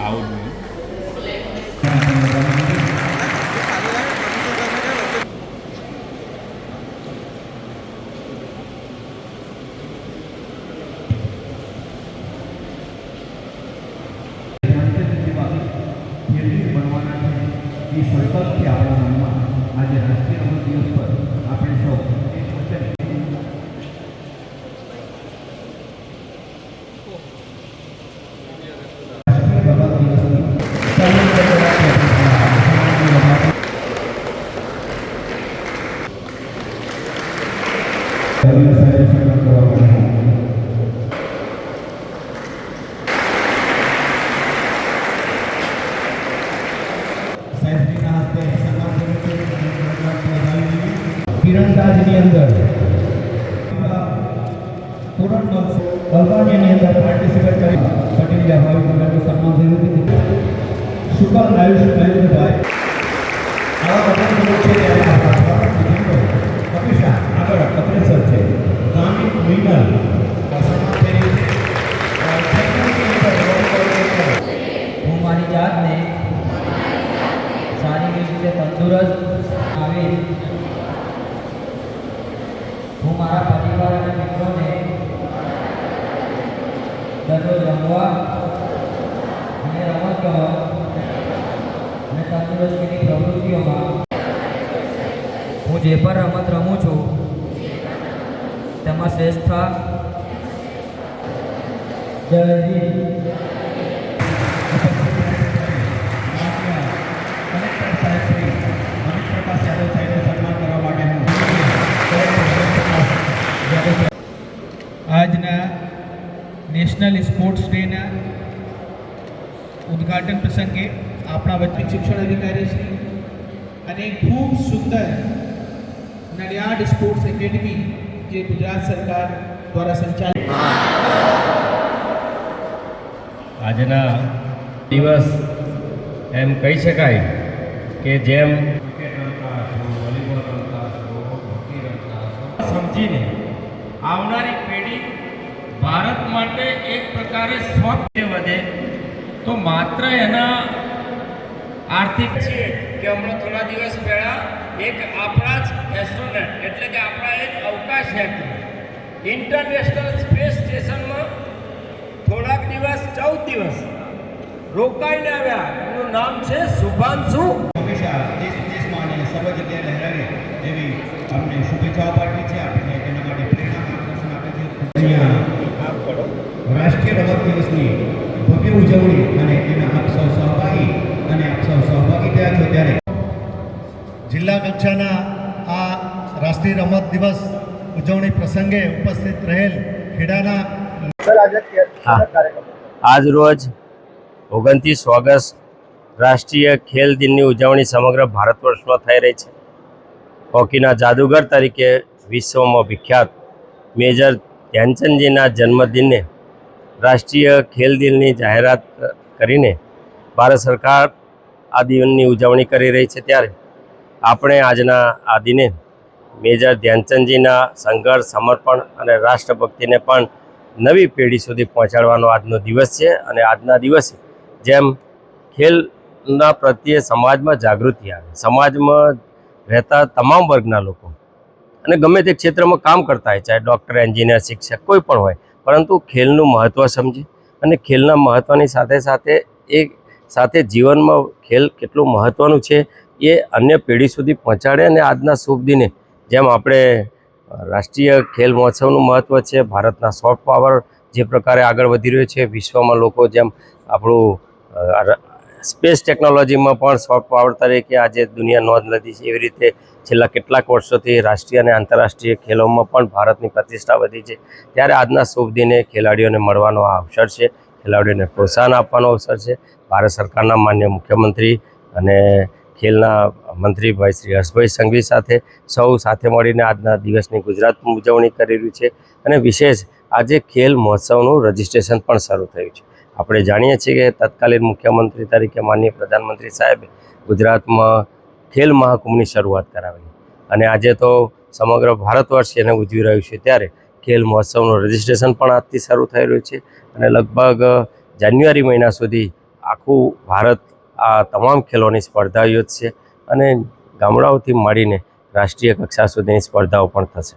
આવું જોઈએ. સંકલ્પથી આપણા મનમાં આજે રાષ્ટ્રીય રમત દિવસ પર આપણે સૌ તીરંદાજની અંદર અલ્બાનિયાની અંદર પાર્ટિસિપેટ કરી પટેલ ભાઈ મંડળનું સન્માન થયું હતું. શુકલ નાયુષભાઈ આવા બધા લોકો છે ત્યારે અપેક્ષા આગળ અગ્રેસર છે. ગ્રામીણ મિનલ હું મારી જાતને શારીરિક રીતે તંદુરસ્ત આવીશ. હું મારા પરિવાર અને મિત્રોને દરરોજ રમવા અને રમતગમત અને તંદુરસ્તીની પ્રવૃત્તિઓમાં હું જે પણ રમત રમું છું તેમાં શ્રેષ્ઠ જય હિન્દ. આજના નેશનલ સ્પોર્ટ્સ ડેના ઉદ્ઘાટન પ્રસંગે આપણા વચ્ચે શિક્ષણ અધિકારી શ્રી અને ખૂબ સુંદર નડિયાદ સ્પોર્ટ્સ એકેડમી જે ગુજરાત સરકાર દ્વારા સંચાલિત આજના દિવસ એમ કહી શકાય કે જેમ સમજીને આવનારી પેઢી ભારત માટે એક પ્રકારે શોખ વધે તો માત્ર એના આર્થિક છે કે હમણાં થોડા દિવસ પહેલાં એક આપણા જ એસ્ટ્રોનોટ એટલે કે આપણા એક અવકાશ યાત્રી ઇન્ટરનેશનલ સ્પેસ સ્ટેશનમાં થોડાક દિવસ 14 દિવસ રોકાઈને આવ્યા. એનું નામ છે શુભાંશુ. હંમેશા દેશમાં અને સર્વ જગ્યાએ લહેરાવે એવી અમને શુભેચ્છાઓ પાઠવી છે. આપણે તેના માટે પ્રેરણા માર્ગદર્શન આપે છે. રાષ્ટ્રીય રમત દિવસની ભવ્ય ઉજવણી અને એના આપ સૌ સહભાગી થયા છો ત્યારે જિલ્લા કક્ષાના આ રાષ્ટ્રીય રમત દિવસ ઉજવણી પ્રસંગે ઉપસ્થિત રહેલ ખેડાના આજ રોજ 29 ઓગસ્ટ રાષ્ટ્રીય ખેલ દિનની ઉજવણી સમગ્ર ભારત વર્ષમાં થઈ રહી છે. હોકીના જાદુગર તરીકે વિશ્વમાં વિખ્યાત મેજર ધ્યાનચંદજીના જન્મદિનને રાષ્ટ્રીય ખેલ દિનની જાહેરાત કરીને ભારત સરકાર આ દિનની ઉજવણી કરી રહી છે. ત્યારે આપણે આજના આ દિને મેજર ધ્યાનચંદજીના સંઘર્ષ, સમર્પણ અને રાષ્ટ્રભક્તિને પણ નવી પેઢી સુધી પહોંચાડવાનો આજનો દિવસ છે. અને આજના દિવસે જેમ ખેલના પ્રત્યે સમાજમાં જાગૃતિ આવે, સમાજમાં રહેતા તમામ વર્ગના લોકો અને ગમે તે ક્ષેત્રમાં કામ કરતા હોય, ચાહે ડૉક્ટર, એન્જિનિયર, શિક્ષક કોઈ પણ હોય, પરંતુ ખેલનું મહત્ત્વ સમજે અને ખેલના મહત્ત્વની સાથે જીવનમાં ખેલ કેટલું મહત્ત્વનું છે એ અન્ય પેઢી સુધી પહોંચાડે. અને આજના શુભ દિને જેમ આપણે રાષ્ટ્રીય ખેલ મહોત્સવનું મહત્ત્વ છે, ભારતના સોફ્ટ પાવર જે પ્રકારે આગળ વધી રહ્યો છે, વિશ્વમાં લોકો જેમ આપણું સ્પેસ ટેકનોલોજીમાં પણ સોફ્ટ પાવર તરીકે આજે દુનિયા નોંધ લીધી છે, એવી રીતે છેલ્લા કેટલાક વર્ષોથી રાષ્ટ્રીય અને આંતરરાષ્ટ્રીય ખેલોમાં પણ ભારતની પ્રતિષ્ઠા વધી છે. ત્યારે આજના શુભ દિને ખેલાડીઓને મળવાનો આ અવસર છે, ખેલાડીઓને પ્રોત્સાહન આપવાનો અવસર છે. ભારત સરકારના માન્ય મુખ્યમંત્રી અને ખેલના મંત્રી ભાઈ શ્રી હર્ષભાઈ સંઘવી સૌ સાથે મળીને આજના દિવસની ગુજરાતમાં ઉજવણી કરી રહ્યું છે. અને વિશેષ આજે ખેલ મહોત્સવનું રજિસ્ટ્રેશન પણ શરૂ થયું છે. આપણે જાણીએ છીએ કે તત્કાલીન મુખ્યમંત્રી તરીકે માનનીય પ્રધાનમંત્રી સાહેબે ગુજરાતમાં ખેલ મહાકુંભની શરૂઆત કરાવેલી અને આજે તો સમગ્ર ભારત વર્ષ એને ઉજવી રહ્યું છે. ત્યારે ખેલ મહોત્સવનું રજિસ્ટ્રેશન પણ આજથી શરૂ થઈ રહ્યું છે અને લગભગ જાન્યુઆરી મહિના સુધી આખું ભારત આ તમામ ખેલોની સ્પર્ધા યોજશે અને ગામડાઓથી મળીને રાષ્ટ્રીય કક્ષા સુધીની સ્પર્ધાઓ પણ થશે.